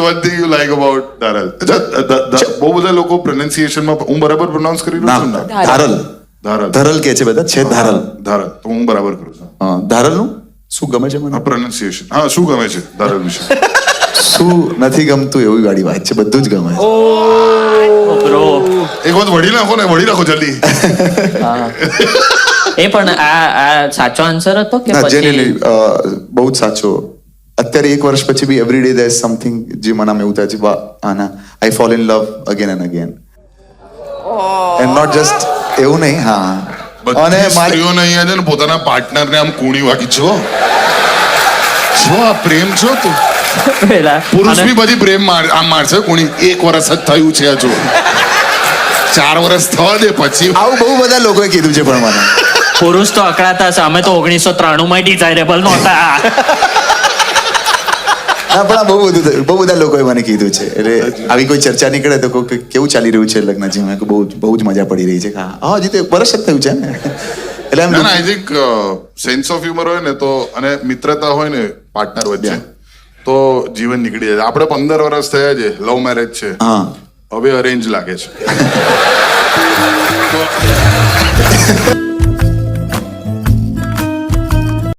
one thing you like about Dharal? બહુ બધા લોકો pronunciation માં હું બરાબર pronounce કરી રહ્યો છું ને? ધારલ ધારલ. ધારલ કે છે બધા છે ધારલ. ધારલ તો હું બરાબર કરું છું. ધારલનું શું ગમે છે મને? pronunciation. હા, શું ગમે છે ધારલ વિશે? શું નથી ગમતું એવી વાળી વાત છે, બધું જ ગમે છે. બ્રો એક વખત વળી નાખો જલ્દી. એ પણ આ સાચો આન્સર હતો કે ના પછી જેન્યુઅલી બહુ જ સાચો. અત્યારે 1 વર્ષ પછી be every day there is something જે મને આમ એવું થાય છે વાહ આના I fall in love again and again and not just એવું નહીં. હા અને બધી મારી સ્ત્રીઓને અહીંયા છે ને પોતાના પાર્ટનરને આમ કૂણી વાગી છો આ પ્રેમ છો તું. પેલા પુરુષ બી બધી પ્રેમ આમ મારશે કુણી. 1 વર્ષ જ થયું છે હજુ, 4 વર્ષ થવા દે પછી. આવું બહુ બધા લોકોએ કીધું છે પણ મને. પુરુષ તો અકળાતા છે, અમે તો 1993 માં ડિઝાયરેબલ નહોતા. ના પણ આ બહુ બધા લોકોએ મને કીધું છે. એટલે આવી કોઈ ચર્ચા નીકળે તો કોઈ કેવું ચાલી રહ્યું છે લગ્ન જીવન, કે બહુ જ મજા પડી રહી છે. હા હજી તો 1 વર્ષ જ થયું છે ને. એટલે એમ I think sense of humour હોય ને તો અને મિત્રતા હોય ને પાર્ટનર વચ્ચે તો જીવન નીકળી જાય. આપણે 15 વર્ષ થયા છે, લવ મેરેજ છે, હા હવે અરેન્જ લાગે છે. તો